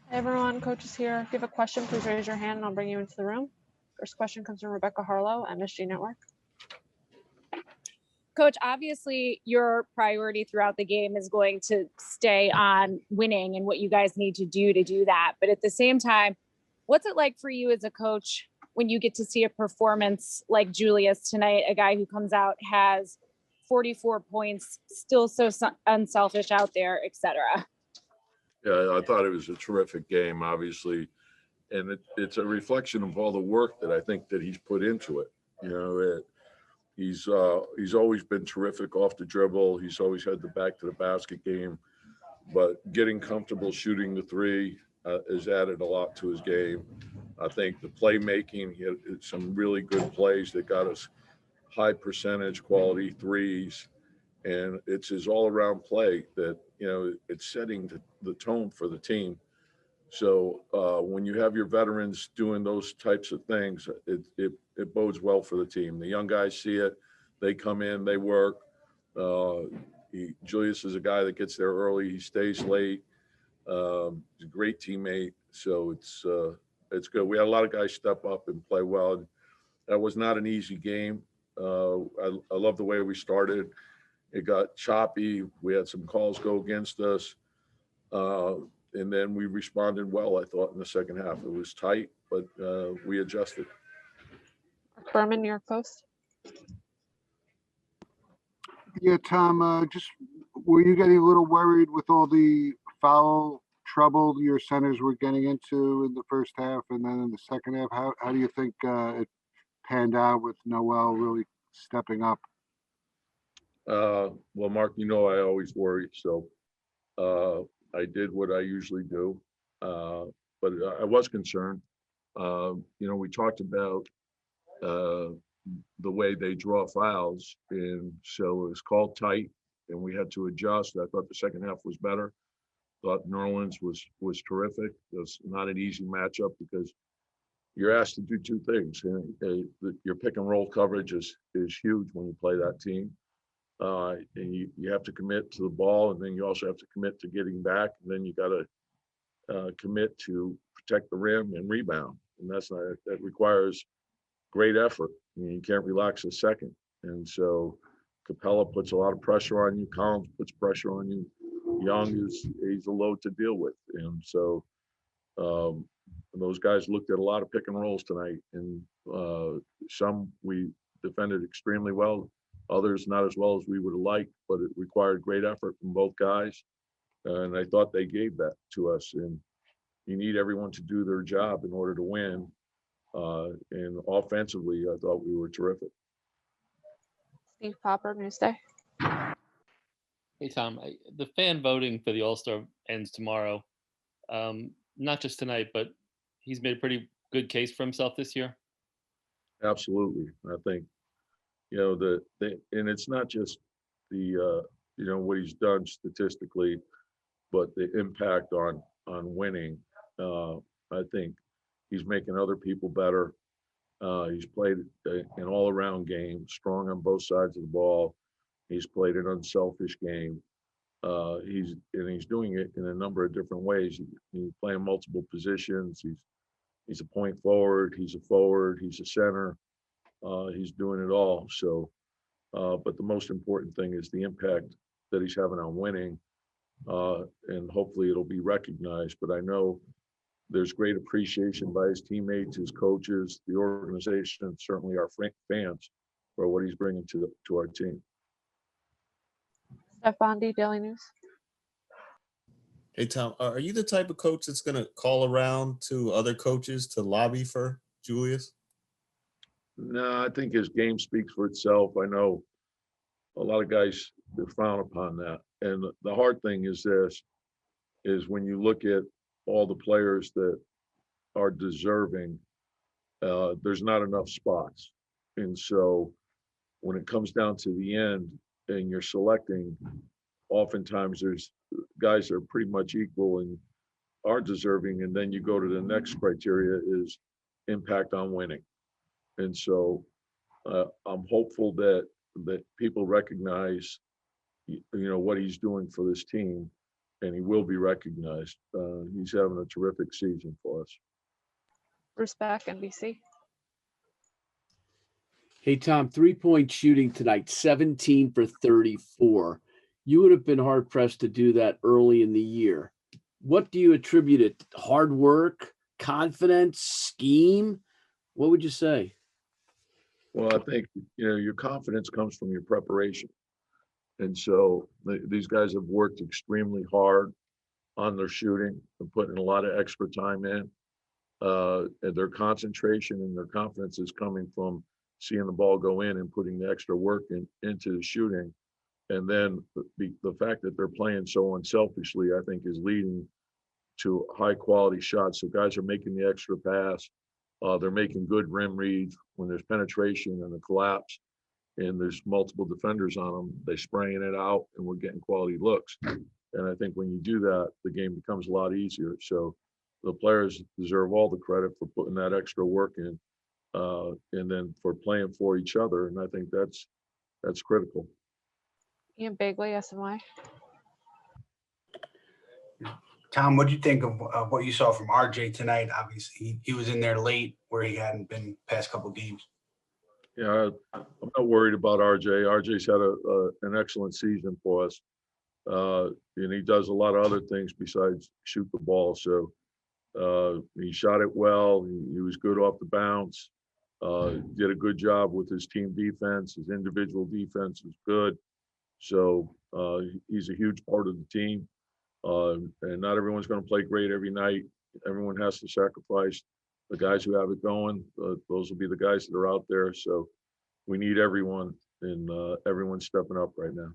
Hey everyone, coach is here. If you have a question, please raise your hand and I'll bring you into the room. First question comes from Rebecca Harlow, MSG Network. Coach, obviously your priority throughout the game is going to stay on winning and what you guys need to do that. But at the same time, what's it like for you as a coach when you get to see a performance like Julius tonight, a guy who comes out, has 44 points, still so unselfish out there, etc.? Yeah, I thought it was a terrific game, obviously. And it's a reflection of all the work that I think that he's put into it. You know, he's always been terrific off the dribble. He's always had the back to the basket game, but getting comfortable shooting the three has added a lot to his game. I think the playmaking, he had some really good plays that got us high percentage quality threes. And it's his all around play that, you know, it's setting the tone for the team. So when you have your veterans doing those types of things, it bodes well for the team. The young guys see it, they come in, they work. Julius is a guy that gets there early, he stays late. He's a great teammate, so it's good. We had a lot of guys step up and play well. That was not an easy game. I love the way we started. It got choppy. We had some calls go against us. And then we responded well, I thought, in the second half. It was tight, but we adjusted. Berman, New York Post. Yeah, Tom, just were you getting a little worried with all the foul trouble your centers were getting into in the first half and then in the second half? How do you think it panned out with Noel really stepping up? Well, Mark, you know I always worry, so I did what I usually do, but I was concerned. You know, we talked about the way they draw fouls, and so it was called tight, and we had to adjust. I thought the second half was better. Thought New Orleans was terrific. It was not an easy matchup because you're asked to do two things. Your pick and roll coverage is huge when you play that team. And you have to commit to the ball, and then you also have to commit to getting back, and then you got to commit to protect the rim and rebound, and that requires great effort. I mean, you can't relax a second, and so Capella puts a lot of pressure on you. Collins puts pressure on you. Young he's a load to deal with, and so those guys looked at a lot of pick and rolls tonight, and some we defended extremely well. Others not as well as we would have liked, but it required great effort from both guys. And I thought they gave that to us. And you need everyone to do their job in order to win. And offensively, I thought we were terrific. Steve Popper, Newsday. Hey, Tom, the fan voting for the All-Star ends tomorrow. Not just tonight, but he's made a pretty good case for himself this year. Absolutely. I think, you know, and it's not just the, you know, what he's done statistically, but the impact on winning. I think he's making other people better. He's played an all-around game, strong on both sides of the ball. He's played an unselfish game. He's doing it in a number of different ways. He's playing multiple positions. He's a point forward. He's a forward. He's a center. He's doing it all. So, but the most important thing is the impact that he's having on winning, and hopefully it'll be recognized. But I know there's great appreciation by his teammates, his coaches, the organization, and certainly our fans for what he's bringing to our team. Steph Bondi, Daily News. Hey, Tom, are you the type of coach that's going to call around to other coaches to lobby for Julius? No, I think his game speaks for itself. I know a lot of guys frown upon that. And the hard thing is this, is when you look at all the players that are deserving, there's not enough spots. And so when it comes down to the end and you're selecting, oftentimes there's guys that are pretty much equal and are deserving. And then you go to the next criteria is impact on winning. And so I'm hopeful that people recognize, you know, what he's doing for this team. and he will be recognized. He's having a terrific season for us. Bruce Beck, NBC. Hey, Tom, 3-point shooting tonight, 17 for 34. You would have been hard pressed to do that early in the year. What do you attribute it? Hard work, confidence, scheme? What would you say? Well, I think, your confidence comes from your preparation. And so these guys have worked extremely hard on their shooting and putting a lot of extra time in. And their concentration and their confidence is coming from seeing the ball go in and putting the extra work into the shooting. And then the fact that they're playing so unselfishly, I think, is leading to high quality shots. So guys are making the extra pass. They're making good rim reads when there's penetration and a collapse and there's multiple defenders on them. They're spraying it out and we're getting quality looks. And I think when you do that, the game becomes a lot easier. So the players deserve all the credit for putting that extra work in, and then for playing for each other. And I think that's critical. Ian Bagley, SNY. Tom, what do you think of what you saw from RJ tonight? Obviously, he was in there late where he hadn't been past couple games. Yeah, I'm not worried about RJ. RJ's had an excellent season for us. And he does a lot of other things besides shoot the ball. So he shot it well. He was good off the bounce. Did a good job with his team defense. His individual defense is good. So he's a huge part of the team. And not everyone's going to play great every night. Everyone has to sacrifice. The guys who have it going, those will be the guys that are out there. So we need everyone, and everyone's stepping up right now.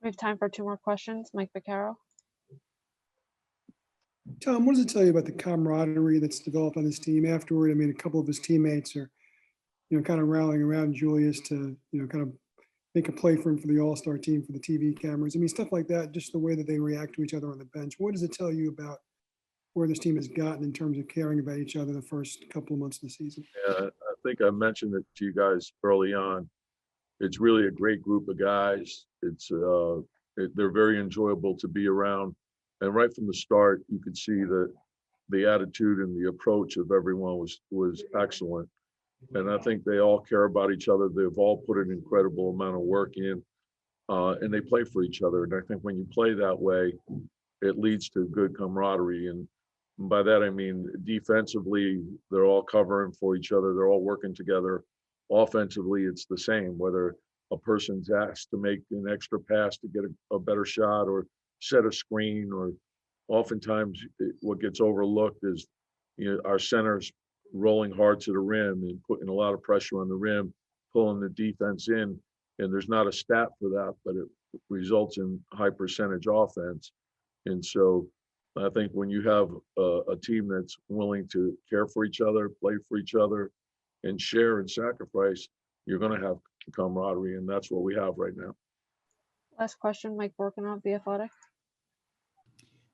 We have time for 2 more questions. Mike Vaccaro. Tom, what does it tell you about the camaraderie that's developed on this team afterward? I mean, a couple of his teammates are, kind of rallying around Julius to, kind of make a play for him for the All-Star team, for the TV cameras. I mean, stuff like that, just the way that they react to each other on the bench. What does it tell you about where this team has gotten in terms of caring about each other the first couple of months of the season? Yeah, I think I mentioned it to you guys early on. It's really a great group of guys. They're very enjoyable to be around. And right from the start, you could see that the attitude and the approach of everyone was excellent. And I think they all care about each other. They've all put an incredible amount of work in, and they play for each other. And I think when you play that way, it leads to good camaraderie. And by that, I mean, defensively, they're all covering for each other. They're all working together. Offensively, it's the same, whether a person's asked to make an extra pass to get a better shot or set a screen, or oftentimes what gets overlooked is, our centers rolling hard to the rim and putting a lot of pressure on the rim, pulling the defense in. And there's not a stat for that, but it results in high percentage offense. And so I think when you have a team that's willing to care for each other, play for each other, and share and sacrifice, you're going to have camaraderie, and that's what we have right now. Last question, Mike Borkenhoff, The Athletic.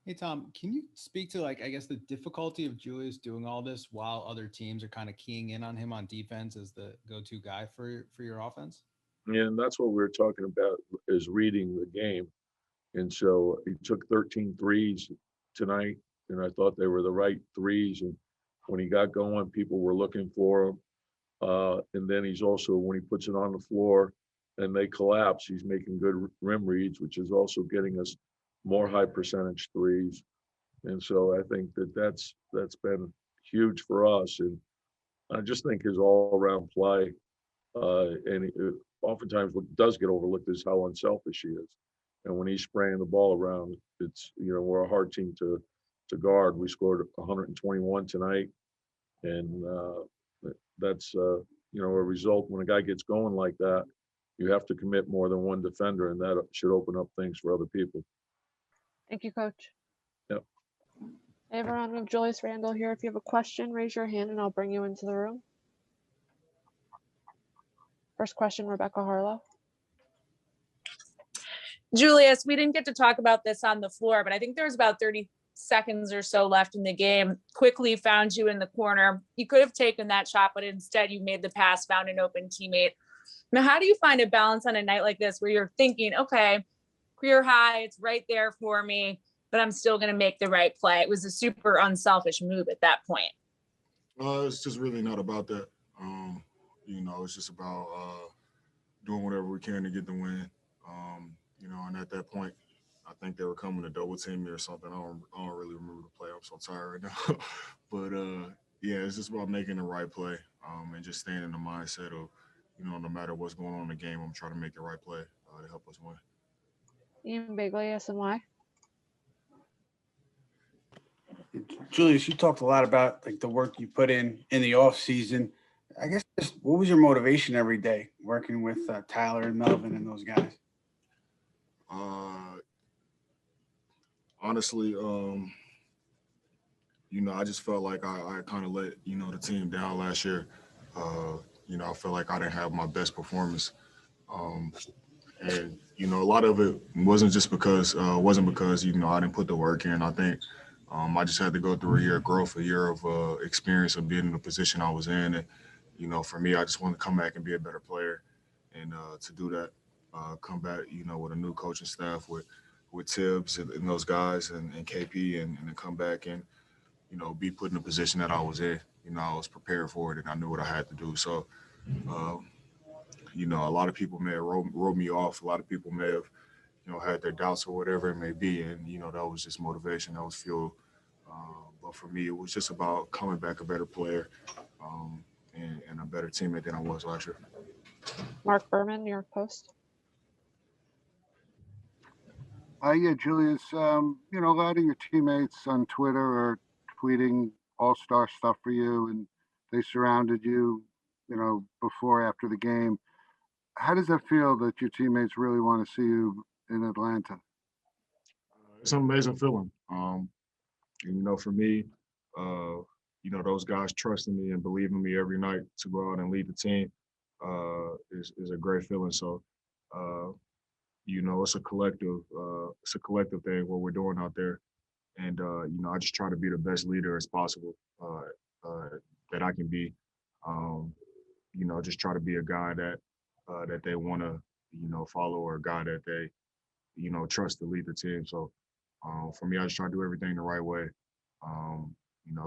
Hey, Tom, can you speak to, I guess, the difficulty of Julius doing all this while other teams are kind of keying in on him on defense as the go-to guy for your offense? Yeah, and that's what we were talking about, is reading the game. And so he took 13 threes tonight, and I thought they were the right threes. And when he got going, people were looking for him. And then he's also, when he puts it on the floor and they collapse, he's making good rim reads, which is also getting us more high percentage threes. And so I think that's been huge for us. And I just think his all around play, oftentimes what does get overlooked is how unselfish he is. And when he's spraying the ball around, it's, we're a hard team to guard. We scored 121 tonight. And that's, a result when a guy gets going like that. You have to commit more than one defender, and that should open up things for other people. Thank you, Coach. Yep. Hey, everyone, we have Julius Randle here. If you have a question, raise your hand and I'll bring you into the room. First question, Rebecca Harlow. Julius, we didn't get to talk about this on the floor, but I think there was about 30 seconds or so left in the game. Quickley found you in the corner. You could have taken that shot, but instead you made the pass, found an open teammate. Now, how do you find a balance on a night like this where you're thinking, okay, career high. It's right there for me, but I'm still going to make the right play. It was a super unselfish move at that point. It's just really not about that. It's just about doing whatever we can to get the win. And at that point, I think they were coming to double team me or something. I don't really remember the play. I'm so tired right now. But yeah, it's just about making the right play and just staying in the mindset of, no matter what's going on in the game, I'm trying to make the right play to help us win. Ian Bigley, SNY. Julius, you talked a lot about like the work you put in the off season. I guess just what was your motivation every day working with Tyler and Melvin and those guys? Honestly, I just felt like I kind of let, the team down last year. I felt like I didn't have my best performance. And, a lot of it wasn't because, I didn't put the work in. I think I just had to go through a year of growth, a year of experience of being in the position I was in. And, for me, I just wanted to come back and be a better player. And to do that, come back, with a new coaching staff, with Tibbs and those guys and KP and then come back and, be put in the position that I was in. I was prepared for it and I knew what I had to do. So, a lot of people may have wrote me off. A lot of people may have, had their doubts or whatever it may be. And, that was just motivation. That was fuel. But for me, it was just about coming back a better player and a better teammate than I was last year. Mark Berman, New York Post. Yeah, Julius, a lot of your teammates on Twitter are tweeting all-star stuff for you, and they surrounded you, before, after the game. How does that feel that your teammates really want to see you in Atlanta? It's an amazing feeling. For me, those guys trusting me and believing me every night to go out and lead the team is a great feeling. So, it's a collective thing what we're doing out there. And, I just try to be the best leader as possible that I can be. Just try to be a guy that they want to, follow, or a guy that they, trust to lead the team. So for me, I just try to do everything the right way.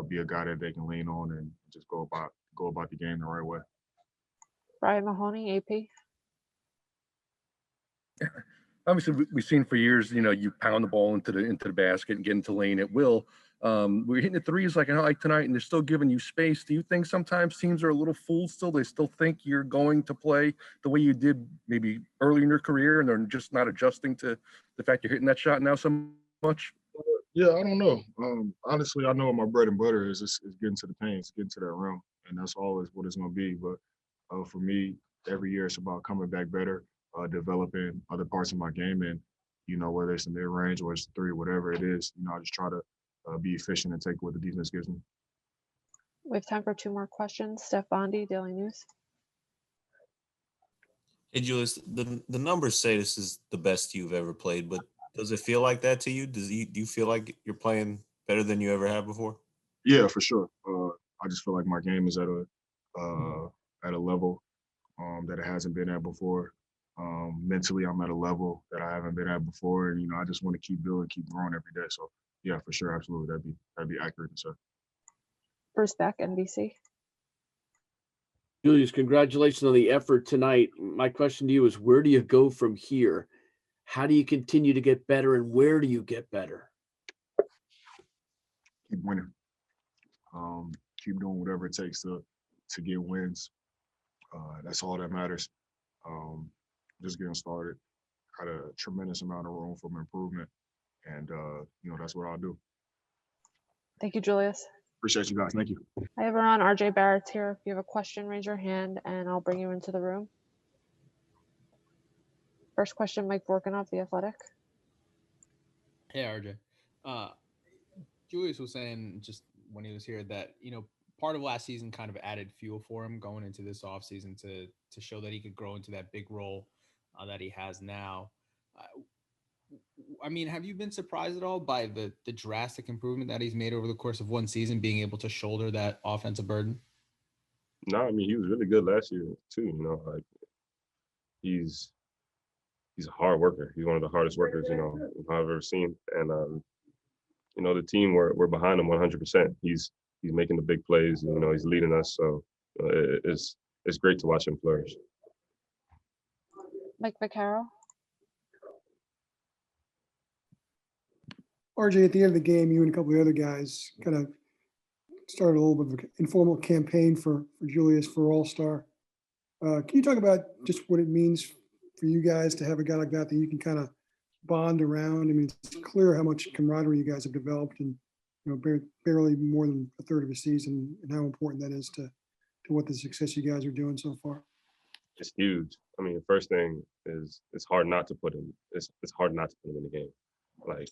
Be a guy that they can lean on and just go about the game the right way. Brian Mahoney, AP. Obviously, we've seen for years, you pound the ball into the basket and get into lane at will. We're hitting the threes like tonight, and they're still giving you space. Do you think sometimes teams are a little fooled still? They still think you're going to play the way you did maybe early in your career, and they're just not adjusting to the fact you're hitting that shot now so much? Yeah, I don't know. Honestly, I know what my bread and butter is getting to the paint, it's getting to that rim, and that's always what it's going to be. But for me, every year it's about coming back better, developing other parts of my game, and whether it's the mid range or it's the three, whatever it is, I just try to be efficient and take what the defense gives me. We have time for 2 more questions. Steph Bondi, Daily News. Hey, Julius, the numbers say this is the best you've ever played, but does it feel like that to you? Do you feel like you're playing better than you ever have before? Yeah, for sure. I just feel like my game is at a level that it hasn't been at before. Mentally, I'm at a level that I haven't been at before, and I just want to keep building, keep growing every day. So yeah, for sure, absolutely, that'd be accurate to say. Bruce Beck, NBC. Julius, congratulations on the effort tonight. My question to you is, where do you go from here? How do you continue to get better, and where do you get better? Keep winning. Keep doing whatever it takes to get wins. That's all that matters. Just getting started. Got a tremendous amount of room for improvement, and that's what I'll do. Thank you, Julius. Appreciate you guys. Thank you. Hi, everyone. RJ Barrett's here. If you have a question, raise your hand, and I'll bring you into the room. First question, Mike Vorkunov, The Athletic. Hey, RJ. Julius was saying just when he was here that, part of last season kind of added fuel for him going into this offseason to show that he could grow into that big role that he has now. Have you been surprised at all by the drastic improvement that he's made over the course of one season, being able to shoulder that offensive burden? No, he was really good last year too. He's he's a hard worker. He's one of the hardest workers, I've ever seen. And the team we're behind him 100%. He's making the big plays. He's leading us. So it's great to watch him flourish. Mike Vaccaro. RJ, at the end of the game, you and a couple of the other guys kind of started a little bit of an informal campaign for Julius for All-Star. Can you talk about just what it means for you guys to have a guy like that you can kind of bond around? I mean, it's clear how much camaraderie you guys have developed in, barely more than a third of a season, and how important that is to what the success you guys are doing so far. It's huge. I mean, the first thing is it's hard not to put him. It's hard not to put him in the game. Like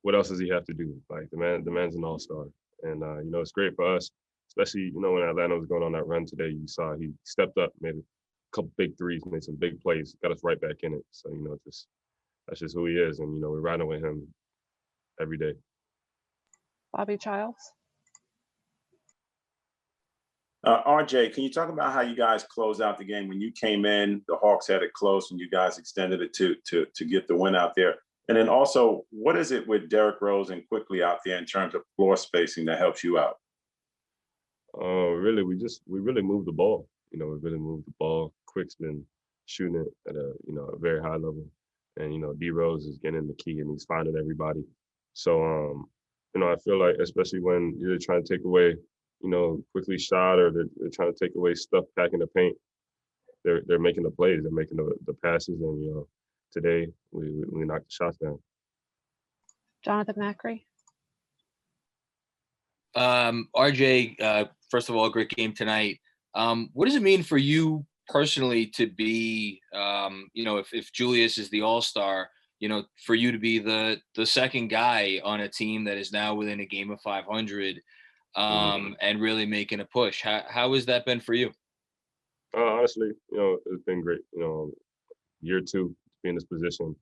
what else does he have to do? Like the man's an all-star, and it's great for us, especially when Atlanta was going on that run today. You saw he stepped up, made a couple big threes, made some big plays, got us right back in it. So that's just who he is, and we're riding with him every day. Bobby Childs. RJ, can you talk about how you guys closed out the game? When you came in, the Hawks had it close, and you guys extended it to get the win out there. And then also, what is it with Derrick Rose and Quickley out there in terms of floor spacing that helps you out? Really, we really moved the ball. We really moved the ball. Quick's been shooting it at a very high level, and D Rose is getting the key and he's finding everybody. So I feel like, especially when you're trying to take away Quickley shot, or they're trying to take away stuff back in the paint, they're making the plays, they're making the passes, and today we knocked the shots down. Jonathan Macri. RJ, first of all, great game tonight. What does it mean for you personally to be, if Julius is the all-star, for you to be the second guy on a team that is now within a game of 500, and really making a push? How has that been for you? Honestly, it's been great. Year two to be in this position,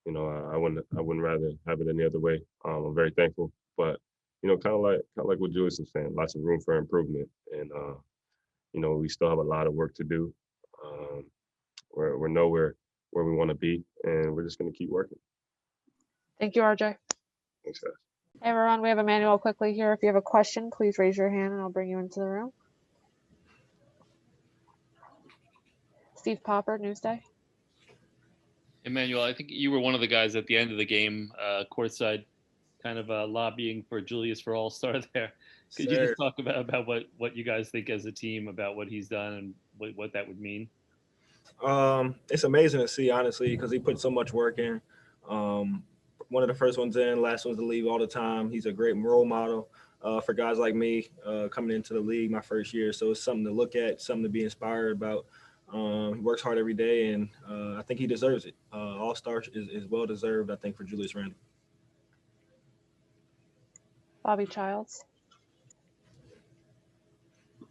I wouldn't rather have it any other way. I'm very thankful, but kind of like what Julius was saying, lots of room for improvement, and we still have a lot of work to do. We're nowhere where we want to be, and we're just going to keep working. Thank you, RJ. Thanks, guys. Hey, everyone, we have Immanuel Quickley here. If you have a question, please raise your hand and I'll bring you into the room. Steve Popper, Newsday. Emmanuel, I think you were one of the guys at the end of the game, courtside, kind of lobbying for Julius for All-Star there. Could you just talk about what you guys think as a team about what he's done and what that would mean? It's amazing to see, honestly, because he put so much work in. One of the first ones in, last ones to leave all the time. He's a great role model for guys like me coming into the league my first year. So it's something to look at, something to be inspired about. He works hard every day, and I think he deserves it. All-Star is well-deserved, I think, for Julius Randle. Bobby Childs.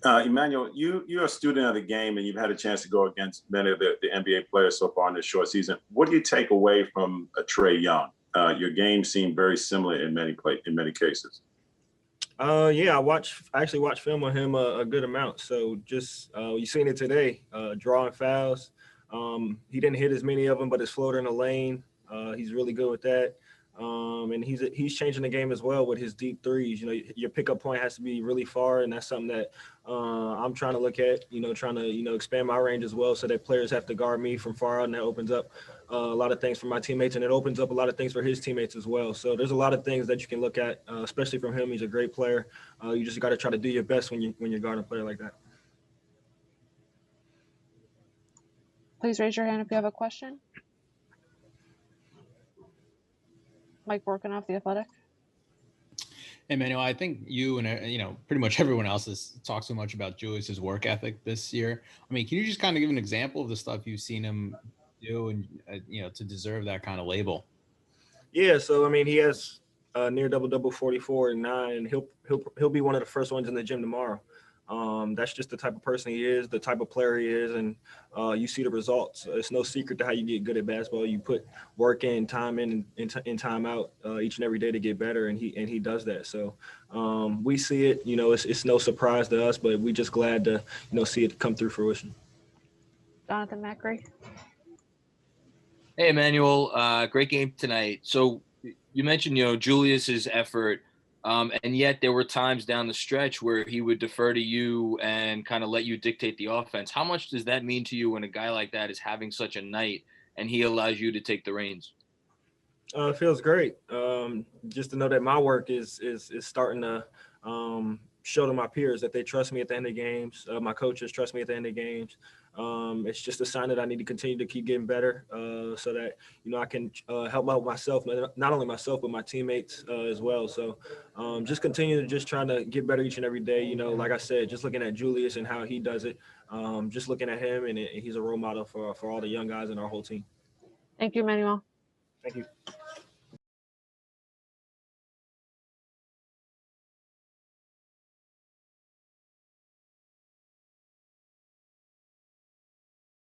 Immanuel, you're a student of the game, and you've had a chance to go against many of the NBA players so far in this short season. What do you take away from Trae Young? Your game seemed very similar in many cases. Yeah, I actually watched film on him a good amount. So just you seen it today, drawing fouls. He didn't hit as many of them, but his floater in the lane, he's really good with that. And he's changing the game as well with his deep threes. Your pickup point has to be really far, and that's something that I'm trying to look at. Trying to expand my range as well, so that players have to guard me from far out, and that opens up a lot of things for my teammates, and it opens up a lot of things for his teammates as well. So there's a lot of things that you can look at, especially from him. He's a great player. You just got to try to do your best when you're guarding a player like that. Please raise your hand if you have a question. Mike Borkinoff, The Athletic. Hey, Manuel, I think you and pretty much everyone else has talked so much about Julius's work ethic this year. I mean, can you just kind of give an example of the stuff you've seen him do, and to deserve that kind of label? Yeah, so I mean, he has near double 44 and 9, and he'll be one of the first ones in the gym tomorrow. That's just the type of person he is, the type of player he is, and you see the results. It's no secret to how you get good at basketball. You put work in, time in and time out each and every day to get better, and he does that. So we see it. It's no surprise to us, but we just glad to see it come through fruition. Jonathan Macri. Hey, Emmanuel, great game tonight. So you mentioned, Julius's effort, and yet there were times down the stretch where he would defer to you and kind of let you dictate the offense. How much does that mean to you when a guy like that is having such a night and he allows you to take the reins? It feels great. Just to know that my work is starting to show to my peers that they trust me at the end of games. My coaches trust me at the end of games. It's just a sign that I need to continue to keep getting better, so that I can help out myself, not only myself but my teammates as well. So just continue to just trying to get better each and every day. Like I said, just looking at Julius and how he does it, just looking at him, and he's a role model for all the young guys in our whole team. Thank you, Emmanuel. Thank you.